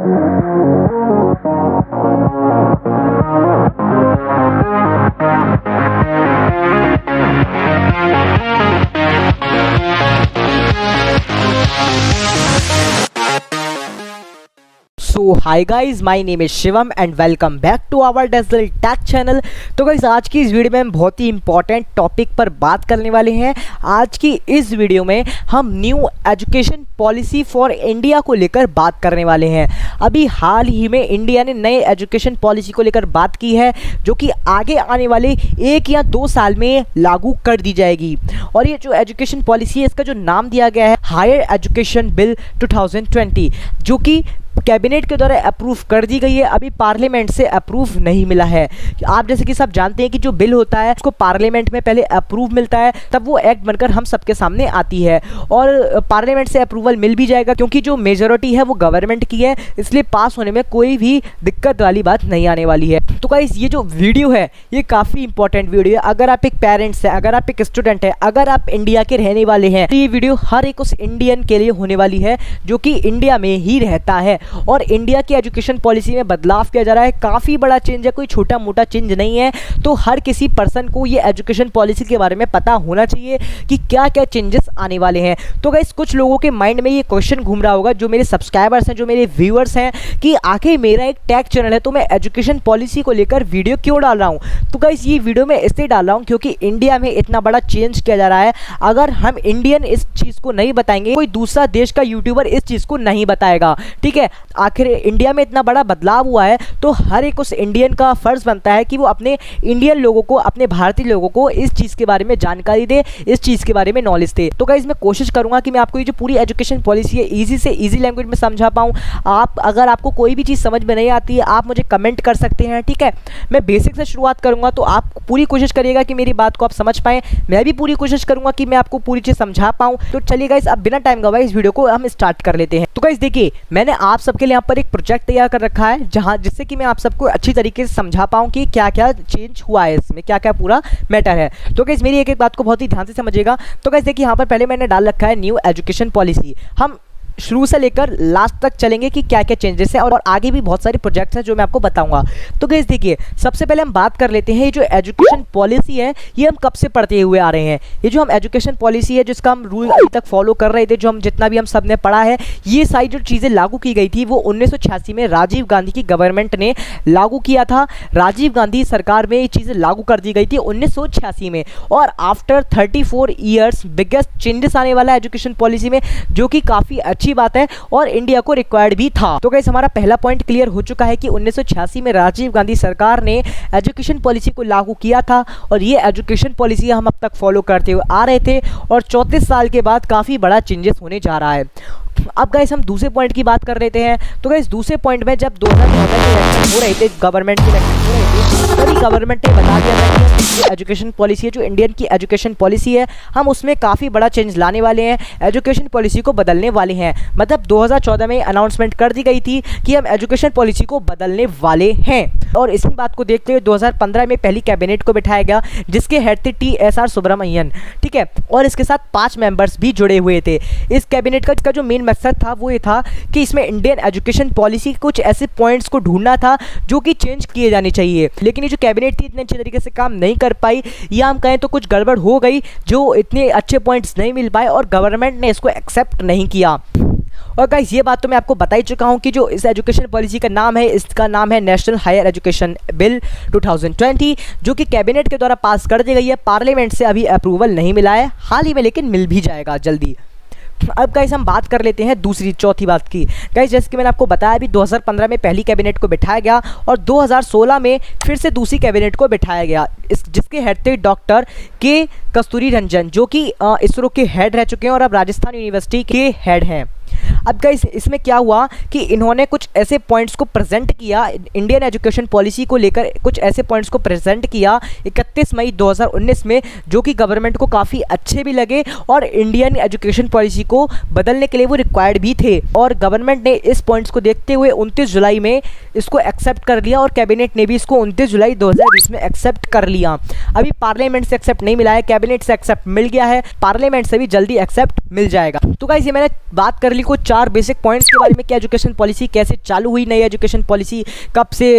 So hi guys, my name is Shivam and welcome back to our digital tech channel. तो guys आज की इस video में हम बहुत ही इंपॉर्टेंट टॉपिक पर बात करने वाले हैं। आज की इस वीडियो में हम new education policy for India को लेकर बात करने वाले हैं। अभी हाल ही में इंडिया ने नए एजुकेशन पॉलिसी को लेकर बात की है, जो कि आगे आने वाले 1 या 2 साल में लागू कर दी जाएगी। और ये जो एजुकेशन पॉलिसी है, इसका जो नाम दिया गया है हायर एजुकेशन बिल 2020, जो कि कैबिनेट के द्वारा अप्रूव कर दी गई है। अभी पार्लियामेंट से अप्रूव नहीं मिला है। आप जैसे कि सब जानते हैं कि जो बिल होता है उसको पार्लियामेंट में पहले अप्रूव मिलता है, तब वो एक्ट बनकर हम सबके सामने आती है। और पार्लियामेंट से अप्रूवल मिल भी जाएगा, क्योंकि जो मेजॉरिटी है वो गवर्नमेंट की है, इसलिए पास होने में कोई भी दिक्कत वाली बात नहीं आने वाली है। तो गाइस ये जो वीडियो है ये काफ़ी इंपॉर्टेंट वीडियो है। अगर आप एक पेरेंट्स हैं, अगर आप एक स्टूडेंट हैं, अगर आप इंडिया के रहने वाले हैं, तो ये वीडियो हर एक उस इंडियन के लिए होने वाली है जो कि इंडिया में ही रहता है। और इंडिया की एजुकेशन पॉलिसी में बदलाव किया जा रहा है, काफ़ी बड़ा चेंज है, कोई छोटा मोटा चेंज नहीं है। तो हर किसी पर्सन को ये एजुकेशन पॉलिसी के बारे में पता होना चाहिए कि क्या क्या चेंजेस आने वाले हैं। तो गाइस कुछ लोगों के माइंड में ये क्वेश्चन घूम रहा होगा, जो मेरे सब्सक्राइबर्स हैं, जो मेरे व्यूअर्स हैं, कि आखिर मेरा एक टेक चैनल है तो मैं एजुकेशन पॉलिसी को लेकर वीडियो क्यों डाल रहा हूँ। तो गाइस ये वीडियो मैं इसलिए डाल रहा हूँ क्योंकि इंडिया में इतना बड़ा चेंज किया जा रहा है। अगर हम इंडियन इस चीज़ को नहीं बताएंगे, कोई दूसरा देश का यूट्यूबर इस चीज़ को नहीं बताएगा। ठीक है, आखिर इंडिया में इतना बड़ा बदलाव हुआ है, तो हर एक उस इंडियन का फर्ज बनता है कि वो अपने इंडियन लोगों को, अपने भारतीय लोगों को इस चीज़ के बारे में जानकारी दे, इस चीज़ के बारे में नॉलेज दे। तो गाइस मैं कोशिश करूंगा कि मैं आपको ये जो पूरी एजुकेशन पॉलिसी है ईजी से ईजी लैंग्वेज में समझा पाऊँ। अगर आपको कोई भी चीज़ समझ में नहीं आती है, आप मुझे कमेंट कर सकते हैं। ठीक है, मैं बेसिक से शुरुआत करूँगा, तो आप पूरी कोशिश करिएगा कि मेरी बात को आप समझ पाएँ। मैं भी पूरी कोशिश करूँगा कि मैं आपको पूरी चीज़ समझा पाऊँ। तो चलिए गाइस, अब बिना टाइम गवाए इस वीडियो को हम स्टार्ट कर लेते हैं। तो गाइस देखिए, मैंने आप सबके लिए यहाँ पर एक प्रोजेक्ट तैयार कर रखा है, जहां जिससे कि मैं आप सबको अच्छी तरीके से समझा पाऊं कि क्या क्या चेंज हुआ है, इसमें क्या क्या पूरा मैटर है। तो गाइस मेरी एक एक बात को बहुत ही ध्यान से समझिएगा। तो गाइस देखिए, यहाँ पर पहले मैंने डाल रखा है न्यू एजुकेशन पॉलिसी। हम शुरू से लेकर लास्ट तक चलेंगे कि क्या क्या चेंजेस है, और आगे भी बहुत सारे प्रोजेक्ट्स हैं जो मैं आपको बताऊंगा। तो गाइस देखिए, सबसे पहले हम बात कर लेते हैं ये जो एजुकेशन पॉलिसी है ये हम कब से पढ़ते हुए आ रहे हैं। ये जो हम एजुकेशन पॉलिसी है, जिसका हम रूल अभी तक फॉलो कर रहे थे, जो हम जितना भी हम सब ने पढ़ा है, ये सारी जो चीज़ें लागू की गई थी वो 1986 में राजीव गांधी की गवर्नमेंट ने लागू किया था। राजीव गांधी सरकार में ये चीज़ें लागू कर दी गई थी 1986 में। और आफ्टर 34 ईयर्स बिगेस्ट चेंजेस आने वाला है एजुकेशन पॉलिसी में, जो कि काफ़ी अच्छी बात है और इंडिया को रिक्वायर्ड भी था। तो गाइस हमारा पहला पॉइंट क्लियर हो चुका है कि 1986 में राजीव गांधी सरकार ने एजुकेशन पॉलिसी को लागू किया था, और ये एजुकेशन पॉलिसी हम अब तक फॉलो करते हुए आ रहे थे, और 34 साल के बाद काफ़ी बड़ा चेंजेस होने जा रहा है। अब गाइस हम दूसरे पॉइंट की बात कर लेते हैं। तो गाइस दूसरे पॉइंट में जब 2014 के इलेक्शन हो रहे थे, गवर्नमेंट के इलेक्शन हो रहे थे, तभी गवर्नमेंट ने बता दिया था कि जो एजुकेशन पॉलिसी है, जो इंडियन की एजुकेशन पॉलिसी है, हम उसमें काफ़ी बड़ा चेंज लाने वाले हैं, एजुकेशन पॉलिसी को बदलने वाले हैं। मतलब 2014 में अनाउंसमेंट कर दी गई थी कि हम एजुकेशन पॉलिसी को बदलने वाले हैं। और इसी बात को देखते हुए 2015 में पहली कैबिनेट को बिठाया गया, जिसके हेड थे TSR सुब्रमण्यन। ठीक है, और इसके साथ 5 मेंबर्स भी जुड़े हुए थे। इस कैबिनेट का जो मेन मकसद था वो ये था कि इसमें इंडियन एजुकेशन पॉलिसी कुछ ऐसे पॉइंट्स को ढूंढना था जो कि चेंज किए जाने चाहिए। लेकिन ये जो कैबिनेट थी इतने अच्छे तरीके से काम नहीं कर पाई, या हम कहें तो कुछ गड़बड़ हो गई, जो इतने अच्छे पॉइंट्स नहीं मिल पाए और गवर्नमेंट ने इसको एक्सेप्ट नहीं किया। और गाइस ये बात तो मैं आपको बता ही चुका हूँ कि जो इस एजुकेशन पॉलिसी का नाम है, इसका नाम है नेशनल हायर एजुकेशन बिल 2020, जो कि कैबिनेट के द्वारा पास कर दी गई है। पार्लियामेंट से अभी अप्रूवल नहीं मिला है हाल ही में, लेकिन मिल भी जाएगा जल्दी। अब गाइस हम बात कर लेते हैं चौथी बात की। गाइस जैसे कि मैंने आपको बताया, अभी 2015 में पहली कैबिनेट को बिठाया गया, और 2016 में फिर से दूसरी कैबिनेट को बिठाया गया, जिसके हेड थे डॉक्टर के कस्तूरी रंजन, जो कि इसरो के हेड रह चुके हैं और अब राजस्थान यूनिवर्सिटी के हेड हैं। अब गाइस इसमें क्या हुआ कि इन्होंने कुछ ऐसे पॉइंट्स को प्रेजेंट किया, इंडियन एजुकेशन पॉलिसी को लेकर कुछ ऐसे पॉइंट्स को प्रेजेंट किया 31 मई 2019 में, जो कि गवर्नमेंट को काफ़ी अच्छे भी लगे और इंडियन एजुकेशन पॉलिसी को बदलने के लिए वो रिक्वायर्ड भी थे। और गवर्नमेंट ने इस पॉइंट्स को देखते हुए 29 जुलाई में इसको एक्सेप्ट कर लिया, और कैबिनेट ने भी इसको 29 जुलाई 2020 में एक्सेप्ट कर लिया। अभी पार्लियामेंट से एक्सेप्ट नहीं मिला है, कैबिनेट से एक्सेप्ट मिल गया है, पार्लियामेंट से भी जल्दी एक्सेप्ट मिल जाएगा। तो गाइस ये मैंने बात कर ली कुछ 4 बेसिक पॉइंट्स के बारे में कि एजुकेशन पॉलिसी कैसे चालू हुई, नई एजुकेशन पॉलिसी कब से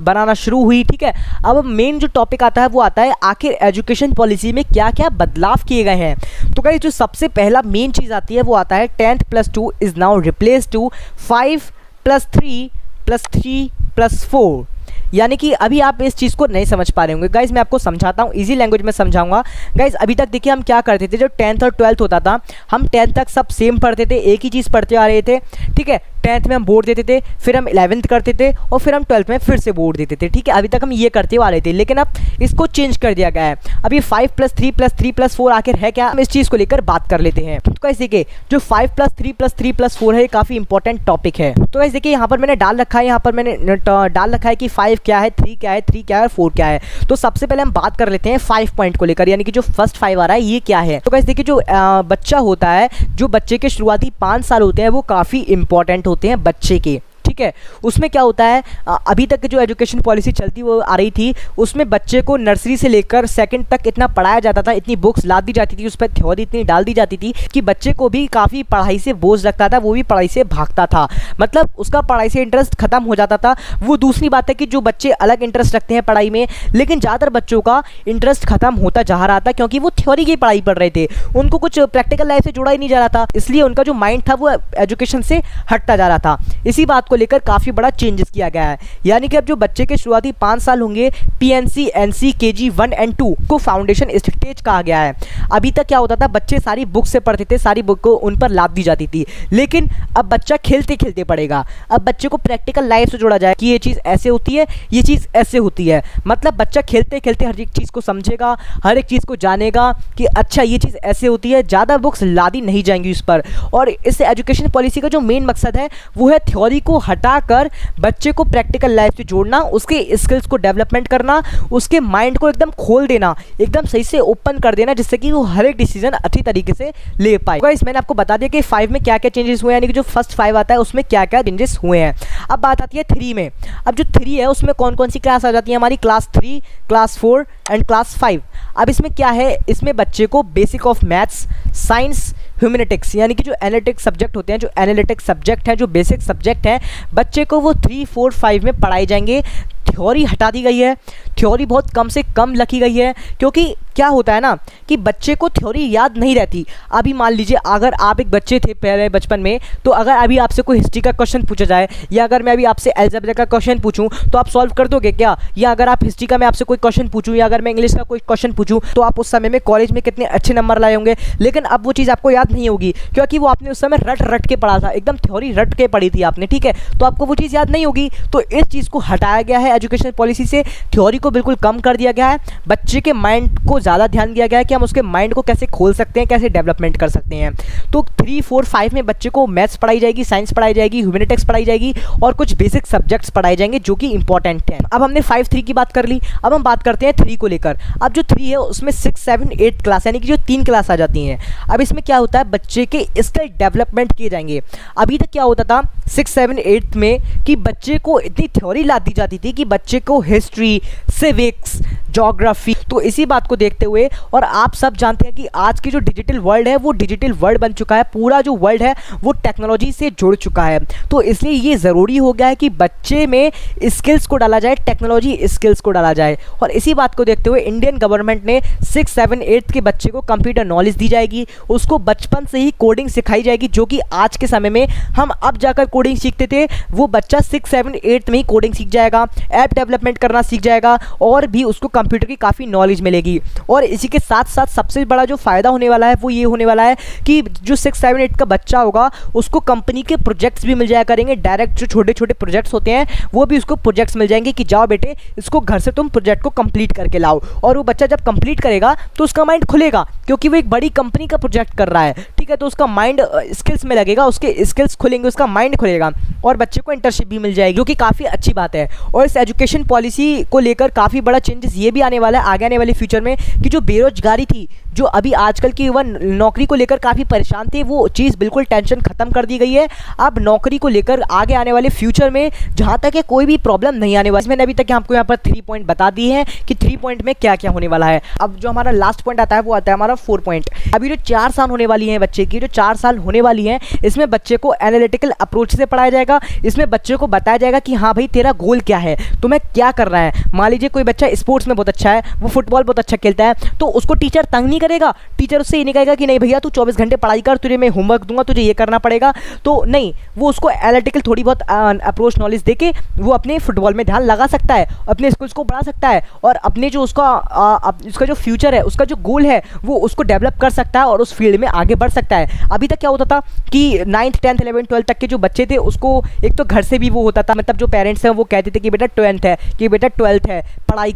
बनाना शुरू हुई। ठीक है, अब मेन जो टॉपिक आता है वो आता है आखिर एजुकेशन पॉलिसी में क्या क्या बदलाव किए गए हैं। तो गाइस जो सबसे पहला मेन चीज़ आती है वो आता है 10th + 2 is now replace to 5 + 3 + 3 + 4। यानी कि अभी आप इस चीज़ को नहीं समझ पा रहे होंगे गाइज, मैं आपको समझाता हूँ, इजी लैंग्वेज में समझाऊंगा। गाइज अभी तक देखिए हम क्या करते थे, जब 10th और 12th होता था हम 10th तक सब सेम पढ़ते थे, एक ही चीज़ पढ़ते आ रहे थे। ठीक है, 10th में हम बोर्ड देते थे, फिर हम 11th करते थे और फिर हम 12th में फिर से बोर्ड देते थे। ठीक है, अभी तक हम ये करते आ रहे थे, लेकिन अब इसको चेंज कर दिया गया है। अब ये 5 + 3 + 3 + 4 आखिर है क्या, हम इस चीज़ को लेकर बात कर लेते हैं। तो गाइस देखिए जो 5 + 3 + 3 + 4 है ये काफ़ी इंपॉर्टेंट टॉपिक है। तो गाइस देखिए यहाँ पर मैंने डाल रखा है, यहाँ पर मैंने डाल रखा है कि 5 क्या है, 3 क्या है, 3 क्या है और 4 क्या है। तो सबसे पहले हम बात कर लेते हैं 5 पॉइंट को लेकर, यानी कि जो फर्स्ट 5 आ रहा है ये क्या है। तो गाइस देखिए जो बच्चा होता है, जो बच्चे के शुरुआती 5 साल होते हैं वो काफ़ी इंपॉर्टेंट होते हैं बच्चे के। ठीक है, उसमें क्या होता है, अभी तक जो एजुकेशन पॉलिसी चलती वो आ रही थी, उसमें बच्चे को नर्सरी से लेकर 2nd तक इतना पढ़ाया जाता था, इतनी बुक्स ला दी जाती थी, उस पर थ्योरी इतनी डाल दी जाती थी कि बच्चे को भी काफ़ी पढ़ाई से बोझ लगता था, वो भी पढ़ाई से भागता था, मतलब उसका पढ़ाई से इंटरेस्ट खत्म हो जाता था। वो दूसरी बात है कि जो बच्चे अलग इंटरेस्ट रखते हैं पढ़ाई में, लेकिन ज़्यादातर बच्चों का इंटरेस्ट खत्म होता जा रहा था क्योंकि वो थ्योरी की पढ़ाई पढ़ रहे थे, उनको कुछ प्रैक्टिकल लाइफ से जुड़ा ही नहीं जा रहा था, इसलिए उनका जो माइंड था वो एजुकेशन से हटता जा रहा था। इसी बात को लेकर काफ़ी बड़ा चेंजेस किया गया है, यानी कि अब जो बच्चे के शुरुआती 5 साल होंगे PNC, NC, KG 1 और 2 को फाउंडेशन स्टेज कहा गया है। अभी तक क्या होता था, बच्चे सारी बुक से पढ़ते थे, सारी बुक को उन पर लाद दी जाती थी, लेकिन अब बच्चा खेलते खेलते पढ़ेगा। अब बच्चे को प्रैक्टिकल लाइफ से जोड़ा जाए कि ये चीज़ ऐसे होती है, ये चीज़ ऐसे होती है, मतलब बच्चा खेलते खेलते हर एक चीज़ को समझेगा, हर एक चीज़ को जानेगा कि अच्छा ये चीज़ ऐसे होती है, ज़्यादा बुक्स लादी नहीं जाएंगी उस पर। और इस एजुकेशन पॉलिसी का जो मेन मकसद है वो है थ्योरी को हटाकर बच्चे को प्रैक्टिकल लाइफ से जोड़ना, उसके स्किल्स को डेवलपमेंट करना, उसके माइंड को एकदम खोल देना, एकदम सही से ओपन कर देना, जिससे कि वो हर एक डिसीजन अच्छी तरीके से ले पाए। गाइस मैंने आपको बता दिया कि 5 में क्या क्या चेंजेस हुए हैं, यानी कि जो फर्स्ट 5 आता है उसमें क्या क्या चेंजेस हुए हैं। अब बात आती है 3 में। अब जो 3 है उसमें कौन कौन सी क्लास आ जाती है, हमारी क्लास 3, क्लास 4 एंड क्लास 5। अब इसमें क्या है, इसमें बच्चे को बेसिक ऑफ मैथ्स, साइंस, ह्यूमैनिटिक्स, यानी कि जो एनालिटिक्स सब्जेक्ट होते हैं, जो एनालिटिक्स सब्जेक्ट हैं, जो बेसिक सब्जेक्ट हैं, बच्चे को वो 3, 4, 5 में पढ़ाए जाएंगे। थ्योरी हटा दी गई है, थ्योरी बहुत कम से कम लिखी गई है, क्योंकि क्या होता है ना कि बच्चे को थ्योरी याद नहीं रहती। अभी मान लीजिए अगर आप एक बच्चे थे पहले बचपन में, तो अगर अभी आपसे कोई हिस्ट्री का क्वेश्चन पूछा जाए, या अगर मैं अभी आपसे अलजेब्रा का क्वेश्चन पूछूं तो आप सॉल्व कर दोगे क्या? या अगर आप हिस्ट्री का मैं आपसे कोई क्वेश्चन पूछूं, या अगर मैं इंग्लिश का कोई क्वेश्चन पूछूं, तो आप उस समय में कॉलेज में कितने अच्छे नंबर लाए होंगे। लेकिन अब वो चीज़ आपको याद नहीं होगी, क्योंकि वो आपने उस समय रट के पढ़ा था, एकदम थ्योरी रट के पढ़ी थी आपने। ठीक है, तो आपको वो चीज़ याद नहीं होगी। तो इस चीज़ को हटाया गया है एजुकेशन पॉलिसी से, थ्योरी को बिल्कुल कम कर दिया गया है, बच्चे के माइंड को ज़्यादा ध्यान दिया गया है कि हम उसके माइंड को कैसे खोल सकते हैं, कैसे डेवलपमेंट कर सकते हैं। तो 3, 4, 5 में बच्चे को मैथ्स पढ़ाई जाएगी, साइंस पढ़ाई जाएगी, ह्यूमैनिटिक्स पढ़ाई जाएगी और कुछ बेसिक सब्जेक्ट्स पढ़ाए जाएंगे जो कि इंपॉर्टेंट हैं। अब हमने 5, 3 की बात कर ली, अब हम बात करते हैं 3 को लेकर। अब जो 3 है उसमें 6, 7, 8 क्लास, यानी कि जो 3 क्लास आ जाती हैं। अब इसमें क्या होता है, बच्चे के स्किल डेवलपमेंट किए जाएंगे। अभी तक क्या होता था 6, 7, 8 में कि बच्चे को इतनी थ्योरी ला दी जाती थी कि बच्चे को हिस्ट्री, सिविक्स, ज्योग्राफी, तो इसी बात को देखते हुए, और आप सब जानते हैं कि आज की जो डिजिटल वर्ल्ड है वो डिजिटल वर्ल्ड बन चुका है, पूरा जो वर्ल्ड है वो टेक्नोलॉजी से जुड़ चुका है। तो इसलिए ये ज़रूरी हो गया है कि बच्चे में स्किल्स को डाला जाए, टेक्नोलॉजी स्किल्स को डाला जाए। और इसी बात को देखते हुए इंडियन गवर्नमेंट ने 6, 7, 8 के बच्चे को कंप्यूटर नॉलेज दी जाएगी, उसको बचपन से ही कोडिंग सिखाई जाएगी, जो कि आज के समय में हम अब जाकर कोडिंग सीखते थे, वो बच्चा 6, 7, 8 में ही कोडिंग सीख जाएगा, ऐप डेवलपमेंट करना सीख जाएगा और भी उसको कंप्यूटर की काफ़ी नॉलेज मिलेगी। और इसी के साथ साथ सबसे बड़ा जो फ़ायदा होने वाला है वो ये होने वाला है कि जो 6, 7, 8 का बच्चा होगा उसको कंपनी के प्रोजेक्ट्स भी मिल जाया करेंगे, डायरेक्ट जो छोटे छोटे प्रोजेक्ट्स होते हैं वो भी उसको प्रोजेक्ट्स मिल जाएंगे कि जाओ बेटे इसको घर से तुम प्रोजेक्ट को कंप्लीट करके लाओ। और वो बच्चा जब कंप्लीट करेगा तो उसका माइंड खुलेगा, क्योंकि वो एक बड़ी कंपनी का प्रोजेक्ट कर रहा है। ठीक है, तो उसका माइंड स्किल्स में लगेगा, उसके स्किल्स खुलेंगे, उसका माइंड खुलेगा और बच्चे को इंटर्नशिप भी मिल जाएगी, जो कि काफ़ी अच्छी बात है। और इस एजुकेशन पॉलिसी को लेकर काफ़ी बड़ा चेंजेस ये भी आने वाला है आगे आने वाले फ्यूचर में कि जो बेरोजगारी थी, जो अभी आजकल की युवा नौकरी को लेकर काफ़ी परेशान थे, वो चीज़ बिल्कुल टेंशन खत्म कर दी गई है। अब नौकरी को लेकर आगे आने वाले फ्यूचर में जहाँ तक है कोई भी प्रॉब्लम नहीं आने वाली। मैंने अभी तक आपको यहाँ पर 3 पॉइंट बता दिए हैं कि 3 पॉइंट में क्या क्या होने वाला है। अब जो हमारा लास्ट पॉइंट आता है वो आता है हमारा 4 पॉइंट। अभी जो 4 साल होने वाली है बच्चे की, जो 4 साल होने वाली है, इसमें बच्चे को एनालिटिकल अप्रोच से पढ़ाया जाएगा। इसमें बच्चे को बताया जाएगा कि हाँ भाई तेरा गोल क्या है, तुम्हें क्या करना है। मान लीजिए कोई बच्चा स्पोर्ट्स में बहुत अच्छा है, वो फुटबॉल बहुत अच्छा खेलता है, तो उसको टीचर तंग नहीं करेगा। टीचर उससे ये नहीं कहेगा कि नहीं भैया तू 24 घंटे पढ़ाई कर, तुझे मैं होमवर्क दूंगा, तुझे ये करना पड़ेगा। तो नहीं, वो उसको एनालिटिकल थोड़ी बहुत अप्रोच नॉलेज देके वो अपने फुटबॉल में ध्यान लगा सकता है, अपने स्किल्स को बढ़ा सकता है और अपने जो उसका जो फ्यूचर है, उसका जो गोल है, वो उसको डेवलप कर सकता है और उस फील्ड में आगे बढ़ सकता है। अभी तक क्या होता था कि 9th 10th 11th 12th तक के जो बच्चे थे, उसको एक तो घर से भी वो होता था, मतलब जो पेरेंट्स हैं वो कहते थे कि बेटा 10th है, कि बेटा 12th है, पढ़ाई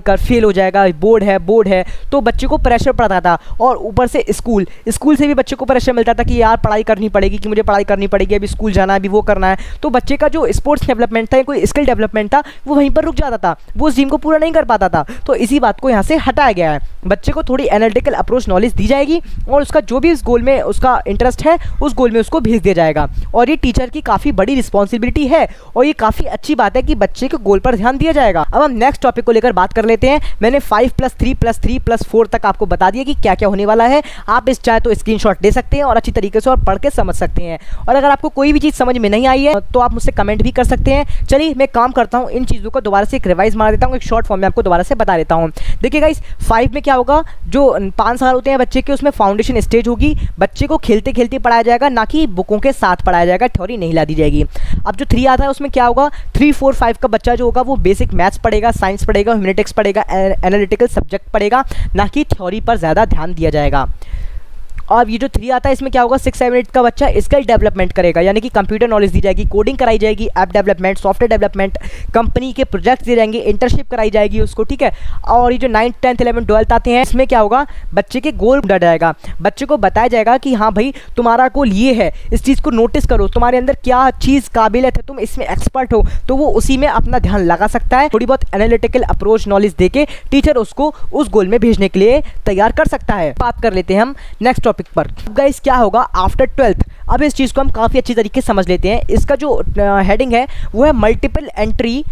कर, फेल हो जाएगा, बोर्ड है, तो बच्चे को प्रेशर पड़ता था। और ऊपर से स्कूल से भी बच्चे को प्रेशर मिलता था कि यार पढ़ाई करनी पड़ेगी, कि मुझे पढ़ाई करनी पड़ेगी, अभी स्कूल जाना है, अभी वो करना है। तो बच्चे का जो स्पोर्ट्स डेवलपमेंट था, कोई स्किल डेवलपमेंट था, वो वहीं पर रुक जाता था, वो उस ड्रीम को पूरा नहीं कर पाता था। तो इसी बात को यहाँ से हटाया गया है। बच्चे को थोड़ी एनालिटिकल अप्रोच नॉलेज दी जाएगी और उसका जो भी इस गोल में उसका इंटरेस्ट है, उस गोल में उसको भेज दिया जाएगा। और ये टीचर की काफ़ी बड़ी रिस्पॉन्सिबिलिटी है और ये काफ़ी अच्छी बात है कि बच्चे के गोल पर ध्यान दिया जाएगा। अब हम नेक्स्ट टॉपिक को लेकर बात कर लेते हैं। मैंने 5+3+3+4 तक आपको बता दिया कि क्या क्या होने वाला है। आप इस चाहे तो स्क्रीनशॉट दे सकते हैं और अच्छी तरीके से और पढ़ के समझ सकते हैं। और अगर आपको कोई भी चीज़ समझ में नहीं आई है तो आप मुझसे कमेंट भी कर सकते हैं। चलिए मैं काम करता हूँ, इन चीज़ों को दोबारा से एक रिवाइज मार देता हूँ, एक शॉर्ट फॉर्म में आपको दोबारा से बता देता हूँ। देखिए गाइस, 5 में क्या होगा, जो 5 साल होते हैं बच्चे के, उसमें फाउंडेशन स्टेज होगी। बच्चे को खेलते खेलते पढ़ाया जाएगा, ना कि बुकों के साथ पढ़ाया जाएगा, थ्योरी नहीं ला दी जाएगी। अब जो 3 आता है उसमें क्या होगा, 3, 4, 5 का बच्चा जो होगा वो बेसिक मैथ्स पढ़ेगा, साइंस पढ़ेगा, ह्यूमैनिटीज पढ़ेगा, एनालिटिकल सब्जेक्ट पढ़ेगा, ना कि थ्योरी पर ज़्यादा ध्यान दिया जाएगा। और ये जो 3 आता है इसमें क्या होगा, 6, 7, 8 का बच्चा स्किल डेवलपमेंट करेगा, यानी कि कंप्यूटर नॉलेज दी जाएगी, कोडिंग कराई जाएगी, app development, software development, company के प्रोजेक्ट्स दिए जाएंगे, इंटर्नशिप कराई जाएगी उसको, ठीक है। और ये जो 9th 10th 11th 12th आते हैं, इसमें क्या होगा, बच्चे के गोल ढूंढा जाएगा। बच्चे को बताया जाएगा कि हाँ भाई तुम्हारा गोल ये है, इस चीज़ को नोटिस करो, तुम्हारे अंदर क्या चीज़ काबिलियत है, तुम इसमें एक्सपर्ट हो, तो वो उसी में अपना ध्यान लगा सकता है। थोड़ी बहुत एनालिटिकल अप्रोच नॉलेज देके टीचर उसको उस गोल में भेजने के लिए तैयार कर सकता है। बात कर लेते हैं हम नेक्स्ट टॉपिक पर। क्या होगा आफ्टर 12th। अब इस चीज़ को हम काफ़ी अच्छी तरीके से समझ लेते हैं। इसका जो हेडिंग है वो है मल्टीपल एंट्री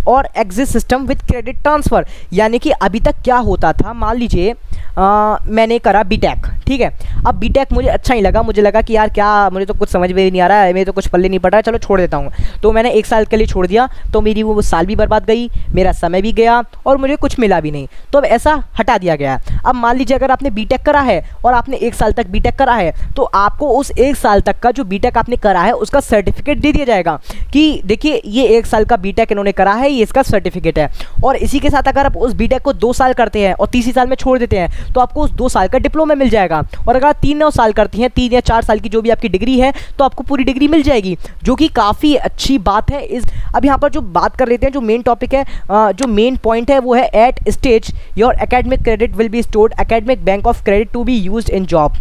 और exit system with credit transfer. यानी कि अभी तक क्या होता था, मान लीजिए मैंने करा बीटेक, ठीक है। अब बीटेक मुझे अच्छा नहीं लगा, मुझे लगा कि यार क्या, मुझे तो कुछ समझ में नहीं आ रहा है, मेरे तो कुछ पल्ले नहीं पड़ रहा है, चलो छोड़ देता हूँ। तो मैंने 1 साल के लिए छोड़ दिया, तो मेरी वो साल भी बर्बाद गई, मेरा समय भी गया और मुझे कुछ मिला भी नहीं। तो अब ऐसा हटा दिया गया। अब मान लीजिए अगर आपने बीटेक करा है और आपने 1 साल तक बीटेक करा है, तो आपको उस 1 साल तक का जो बीटेक आपने करा है उसका सर्टिफिकेट दे दिया जाएगा कि देखिए ये 1 साल का बीटेक इन्होंने करा है, ये इसका सर्टिफिकेट है। और इसी के साथ अगर आप उस बीटेक को 2 साल करते हैं और तीसरी साल में छोड़ देते हैं, तो आपको उस 2 साल का डिप्लोमा मिल जाएगा। और अगर आप 3 साल करती हैं, 3 या 4 साल की जो भी आपकी डिग्री है, तो आपको पूरी डिग्री मिल जाएगी, जो कि काफ़ी अच्छी बात है। अब यहाँ पर जो बात कर लेते हैं, जो मेन टॉपिक है, जो मेन पॉइंट है वो है at stage your academic credit will be stored academic bank of credit to be used in job.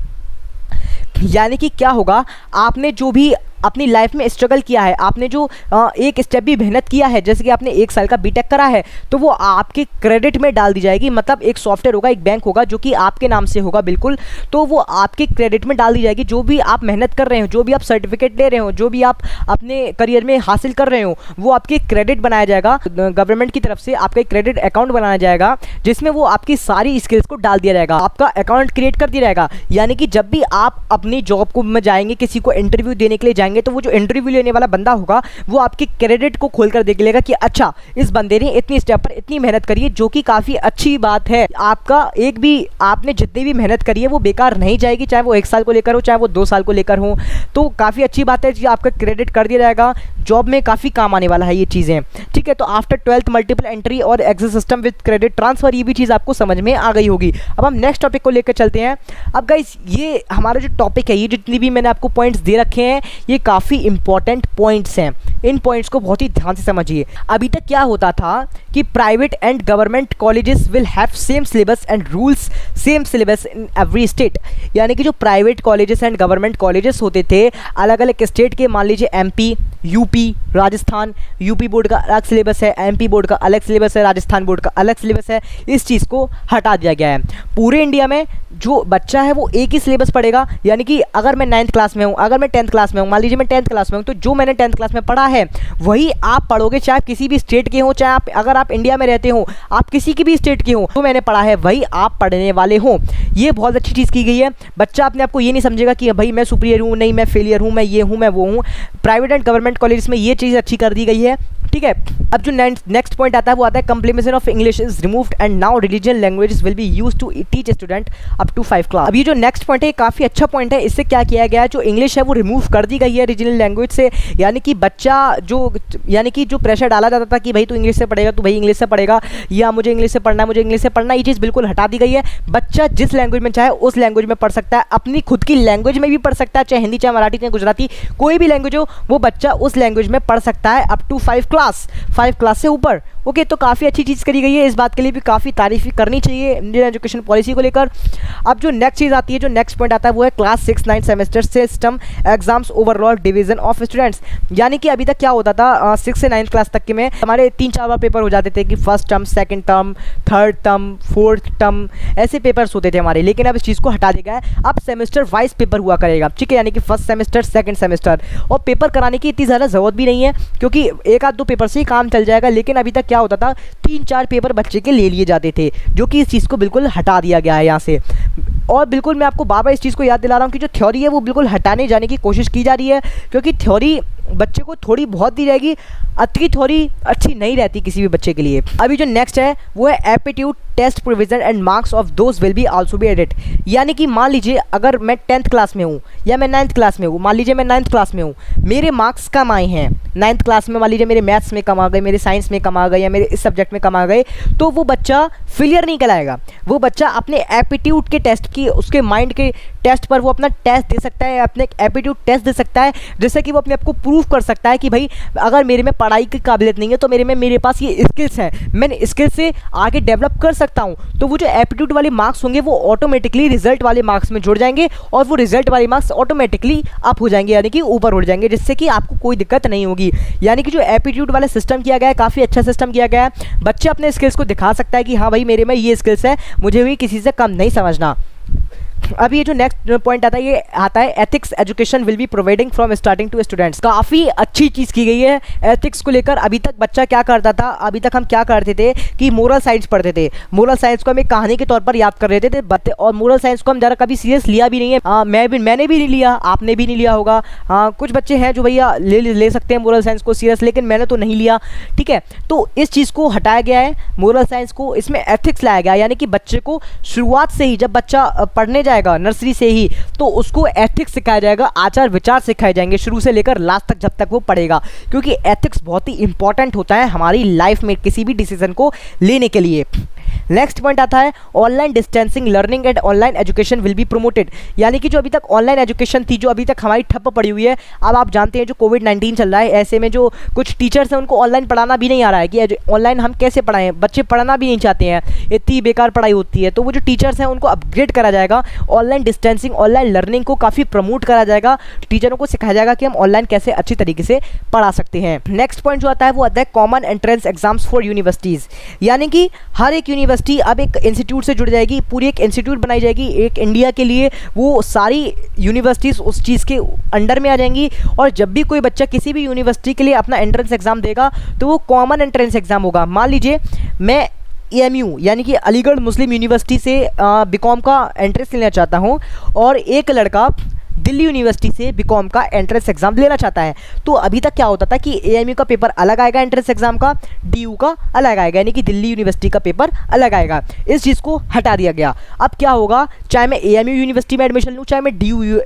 यानी कि क्या होगा, आपने जो भी अपनी लाइफ में स्ट्रगल किया है, आपने जो एक स्टेप भी मेहनत किया है, जैसे कि आपने 1 साल का बीटेक करा है, तो वो आपके क्रेडिट में डाल दी जाएगी। मतलब एक सॉफ्टवेयर होगा, एक बैंक होगा जो कि आपके नाम से होगा बिल्कुल, तो वो आपके क्रेडिट में डाल दी जाएगी। जो भी आप मेहनत कर रहे हो, जो भी आप सर्टिफिकेट ले रहे हो, जो भी आप अपने करियर में हासिल कर रहे हो, वो आपके क्रेडिट बनाया जाएगा। गवर्नमेंट की तरफ से आपका एक क्रेडिट अकाउंट बनाया जाएगा, जिसमें वो आपकी सारी स्किल्स को डाल दिया जाएगा, आपका अकाउंट क्रिएट कर दिया जाएगा। यानी कि जब भी आप अपनी जॉब को में जाएंगे, किसी को इंटरव्यू देने के लिए जाएंगे, तो वो जो इंटरव्यू लेने वाला बंदा होगा वो आपके क्रेडिट को खोलकर देख लेगा कि अच्छा इस बंदे ने इतनी स्टेप पर इतनी मेहनत करी है, जो कि काफ़ी अच्छी बात है। आपका एक भी, आपने जितनी भी मेहनत करी है वो बेकार नहीं जाएगी, चाहे वो 1 साल को लेकर हो, चाहे वो 2 साल को लेकर हो। तो काफ़ी अच्छी बात है कि आपका क्रेडिट कर दिया जाएगा, जॉब में काफ़ी काम आने वाला है ये चीज़ें, ठीक है। तो आफ्टर 12th मल्टीपल एंट्री और exit system with credit transfer, ये भी चीज़ आपको समझ में आ गई होगी। अब हम नेक्स्ट टॉपिक को लेकर चलते हैं। अब गाइस, ये हमारा जो टॉपिक है, ये जितनी भी मैंने आपको पॉइंट्स दे रखे हैं, ये काफ़ी इंपॉर्टेंट पॉइंट्स हैं, इन पॉइंट्स को बहुत ही ध्यान से समझिए। अभी तक क्या होता था कि private and government colleges will have same syllabus and rules, same syllabus in every state. यानी कि जो private colleges and government colleges होते थे अलग अलग स्टेट के, मान लीजिए MP, UP, Rajasthan, UP board का अलग सिलेबस है, एमपी बोर्ड का अलग सिलेबस है, राजस्थान बोर्ड का अलग सिलेबस है, इस चीज़ को हटा दिया गया है। पूरे इंडिया में जो बच्चा है वो एक ही सिलेबस पढ़ेगा। यानी कि अगर मैं 9th क्लास में हूँ, अगर मैं 10th क्लास में हूँ, मान लीजिए मैं 10th क्लास में हूँ, तो जो मैंने 10th क्लास में पढ़ा है वही आप पढ़ोगे, चाहे आप किसी भी स्टेट के हो, चाहे आप अगर आप इंडिया में रहते हो, आप किसी की भी स्टेट के हो, जो मैंने पढ़ा है वही आप पढ़ने वाले हो। ये बहुत अच्छी चीज़ की गई है। बच्चा अपने आप को ये नहीं समझेगा कि भाई मैं सुपीरियर हूँ, नहीं मैं फेलियर हूँ, मैं ये हूँ, मैं वो हूँ। प्राइवेट एंड गवर्नमेंट कॉलेज में ये चीज़ अच्छी कर दी गई है, ठीक है। अब जो नेक्स्ट पॉइंट आता है वो आता है complementation of English is removed and now religion languages will be used to teach student up to 5 class. अब ये जो नेक्स्ट पॉइंट है काफ़ी अच्छा पॉइंट है। इससे क्या किया गया है, जो इंग्लिश है वो रिमूव कर दी गई है रीजनल लैंग्वेज से। यानी कि बच्चा जो प्रेशर डाला जाता था कि भाई तू इंग्लिश से पढ़ेगा, तू भाई इंग्लिश से पढ़ेगा, या मुझे इंग्लिश से पढ़ना है, मुझे इंग्लिश से पढ़ना, ये चीज़ बिल्कुल हटा दी गई है। बच्चा जिस लैंग्वेज में चाहे उस लैंग्वेज में पढ़ सकता है, अपनी खुद की लैंग्वेज में भी पढ़ सकता है, चाहे हिंदी, चाहे मराठी, चाहे गुजराती, कोई भी लैंग्वेज हो वो बच्चा उस लैंग्वेज में पढ़ सकता है अप टू 5 क्लास से ऊपर। ओके, तो काफ़ी अच्छी चीज़ करी गई है। इस बात के लिए भी काफ़ी तारीफ करनी चाहिए इंडियन एजुकेशन पॉलिसी को लेकर। अब जो नेक्स्ट चीज़ आती है, जो नेक्स्ट पॉइंट आता है वो है class 6-9 semester system exams overall division of students. यानी कि अभी तक क्या होता था 6 से 9th क्लास तक के में हमारे 3-4 बार पेपर हो जाते थे कि first term, second term, third term, fourth term, ऐसे पेपर्स होते थे हमारे। लेकिन अब इस चीज़ को हटा दिया गया है, अब सेमेस्टर वाइज पेपर हुआ करेगा, ठीक है। यानी कि फर्स्ट सेमेस्टर, सेकंड सेमेस्टर, और पेपर कराने की इतनी ज़्यादा ज़रूरत भी नहीं है क्योंकि 1-2 पेपर से ही काम चल जाएगा। लेकिन अभी तक क्या होता था 3-4 पेपर बच्चे के ले लिए जाते थे, जो कि इस चीज़ को बिल्कुल हटा दिया गया है यहाँ से। और बिल्कुल मैं आपको बार बार इस चीज़ को याद दिला रहा हूँ कि जो थ्योरी है वो बिल्कुल हटाने जाने की कोशिश की जा रही है, क्योंकि थ्योरी बच्चे को थोड़ी बहुत दी जाएगी, अति थ्योरी अच्छी नहीं रहती किसी भी बच्चे के लिए। अभी जो नेक्स्ट है वो है aptitude test provision and marks of those will be also be added. यानी कि मान लीजिए अगर मैं 10th क्लास में हूँ या मैं 9th क्लास में हूँ, मान लीजिए मैं 9th क्लास में हूँ, मेरे मार्क्स कम आए हैं 9th क्लास में, मान लीजिए मेरे मैथ्स में कम आ गए, मेरे साइंस में कम आ गए, या मेरे इस सब्जेक्ट में कम आ गए, तो वो बच्चा फेलियर नहीं कहलाएगा। वो बच्चा अपने एप्टीट्यूड के टेस्ट की, उसके माइंड के टेस्ट पर वो अपना टेस्ट दे सकता है, अपने एप्टीट्यूड टेस्ट दे सकता है, जिससे कि वो अपने आप को प्रूव कर सकता है कि भाई अगर मेरे में पढ़ाई की काबिलियत नहीं है तो मेरे पास ये स्किल्स हैं, मैं स्किल्स से आगे डेवलप कर सकता हूँ। तो वो जो एप्टीट्यूड वाले मार्क्स होंगे वो ऑटोमेटिकली रिजल्ट वाले मार्क्स में जुड़ जाएंगे और वो रिजल्ट वाले मार्क्स ऑटोमेटिकली अप हो जाएंगे, यानी कि ऊपर उड़ जाएंगे, जिससे कि आपको कोई दिक्कत नहीं होगी। यानी कि जो एप्टीट्यूड वाला सिस्टम किया गया है काफ़ी अच्छा सिस्टम किया गया है। बच्चे अपने स्किल्स को दिखा सकता है कि हाँ भाई मेरे में ये स्किल्स है, मुझे भी किसी से कम नहीं समझना। अब ये जो नेक्स्ट पॉइंट आता है ये आता है ethics education will be providing from starting to students. काफ़ी अच्छी चीज़ की गई है एथिक्स को लेकर। अभी तक बच्चा क्या करता था, अभी तक हम क्या करते थे कि मोरल साइंस पढ़ते थे, मोरल साइंस को हम एक कहानी के तौर पर याद कर रहे थे, और मोरल साइंस को हम ज़रा कभी सीरियस लिया भी नहीं है। मैंने भी नहीं लिया, आपने भी नहीं लिया होगा। कुछ बच्चे हैं जो भैया ले सकते हैं मोरल साइंस को सीरियस, लेकिन मैंने तो नहीं लिया, ठीक है। तो इस चीज़ को हटाया गया है, मोरल साइंस को इसमें एथिक्स लाया गया, यानी कि बच्चे को शुरुआत से ही, जब बच्चा पढ़ने जाएगा नर्सरी से ही, तो उसको एथिक्स सिखाया जाएगा, आचार विचार सिखाए जाएंगे शुरू से लेकर लास्ट तक, जब तक वो पढ़ेगा, क्योंकि एथिक्स बहुत ही इंपॉर्टेंट होता है हमारी लाइफ में किसी भी डिसीजन को लेने के लिए। नेक्स्ट पॉइंट आता है online distancing learning and online education will be promoted. यानी कि जो अभी तक ऑनलाइन एजुकेशन थी, जो अभी तक हमारी ठप्प पड़ी हुई है, अब आप जानते हैं जो कोविड-19 चल रहा है, ऐसे में जो कुछ टीचर्स हैं उनको ऑनलाइन पढ़ाना भी नहीं आ रहा है कि ऑनलाइन हम कैसे पढ़ाएं, बच्चे पढ़ना भी नहीं चाहते हैं, इतनी बेकार पढ़ाई होती है। तो वो जो टीचर्स हैं उनको अपग्रेड करा जाएगा, ऑनलाइन डिस्टेंसिंग, ऑनलाइन लर्निंग को काफ़ी प्रमोट करा जाएगा, टीचरों को सिखाया जाएगा कि हम ऑनलाइन कैसे अच्छी तरीके से पढ़ा सकते हैं। नेक्स्ट पॉइंट जो आता है वो आता है common entrance exams for universities. यानी कि हर एक यूनिवर्सिटी अब एक इंस्टीट्यूट से जुड़ जाएगी, पूरी एक इंस्टीट्यूट बनाई जाएगी एक इंडिया के लिए, वो सारी यूनिवर्सिटीज़ उस चीज़ के अंडर में आ जाएंगी। और जब भी कोई बच्चा किसी भी यूनिवर्सिटी के लिए अपना एंट्रेंस एग्ज़ाम देगा तो वो कॉमन एंट्रेंस एग्ज़ाम होगा। मान लीजिए मैं AMU यानी कि अलीगढ़ मुस्लिम यूनिवर्सिटी से बीकॉम का एंट्रेंस लेना चाहता हूँ, और एक लड़का दिल्ली यूनिवर्सिटी से बीकॉम का एंट्रेंस एग्जाम लेना चाहता है, तो अभी तक क्या होता था कि AMU का पेपर अलग आएगा एंट्रेंस एग्जाम का, DU का अलग आएगा, यानी कि दिल्ली यूनिवर्सिटी का पेपर अलग आएगा। इस चीज़ को हटा दिया गया। अब क्या होगा, चाहे मैं AMU यूनिवर्सिटी में एडमिशन लूँ, चाहे मैं DU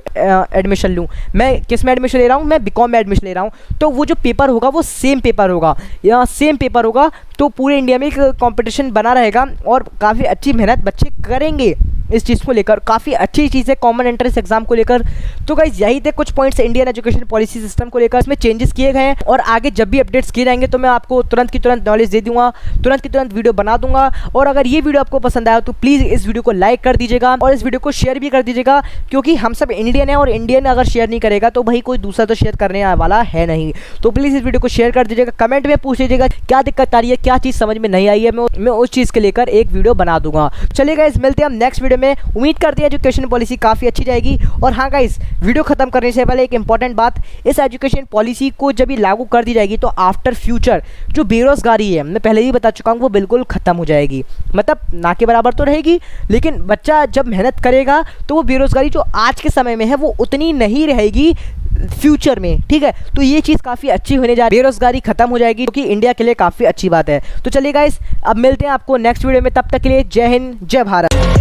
एडमिशन लूँ, मैं किस में एडमिशन ले रहा हूँ, मैं बीकॉम में एडमिशन ले रहा हूँ, तो वो जो पेपर होगा वो सेम पेपर होगा, या सेम पेपर होगा। तो पूरे इंडिया में एक कॉम्पिटिशन बना रहेगा और काफ़ी अच्छी मेहनत बच्चे करेंगे। इस चीज़ को लेकर, काफ़ी अच्छी चीज़ है कॉमन एंट्रेंस एग्जाम को लेकर। तो गाइस यही थे कुछ points Indian education policy system को लेकर, इसमें चेंजेस किए गए हैं और आगे जब भी अपडेट्स किए जाएंगे तो मैं आपको तुरंत की तुरंत नॉलेज दे दूंगा, तुरंत की तुरंत वीडियो बना दूंगा। और अगर ये वीडियो आपको पसंद आया तो प्लीज़ इस वीडियो को लाइक कर दीजिएगा और इस वीडियो को शेयर भी कर दीजिएगा, क्योंकि हम सब इंडियन है और इंडियन अगर शेयर नहीं करेगा तो भाई कोई दूसरा तो शेयर करने वाला है नहीं। तो प्लीज़ इस वीडियो को शेयर कर दीजिएगा, कमेंट में पूछ लीजिएगा क्या दिक्कत आ रही है, क्या चीज़ समझ में नहीं आई है, मैं उस चीज़ के लेकर एक वीडियो बना दूंगा। चलिए गाइस मिलते हैं हम नेक्स्ट वीडियो में। उम्मीद करते हैं एजुकेशन पॉलिसी काफ़ी अच्छी जाएगी। और हाँ गाइस, वीडियो खत्म करने से पहले एक इंपॉर्टेंट बात, इस एजुकेशन पॉलिसी को जब ये लागू कर दी जाएगी तो आफ्टर फ्यूचर जो बेरोजगारी है, मैं पहले ही बता चुका हूँ, वो बिल्कुल ख़त्म हो जाएगी। मतलब ना के बराबर तो रहेगी, लेकिन बच्चा जब मेहनत करेगा तो वो बेरोजगारी जो आज के समय में है वो उतनी नहीं रहेगी फ्यूचर में, ठीक है। तो ये चीज़ काफ़ी अच्छी होने जा रही है, बेरोजगारी खत्म हो जाएगी, क्योंकि इंडिया के लिए काफ़ी अच्छी बात है। तो चलिए गाइस अब मिलते हैं आपको नेक्स्ट वीडियो में, तब तक के लिए जय हिंद जय भारत।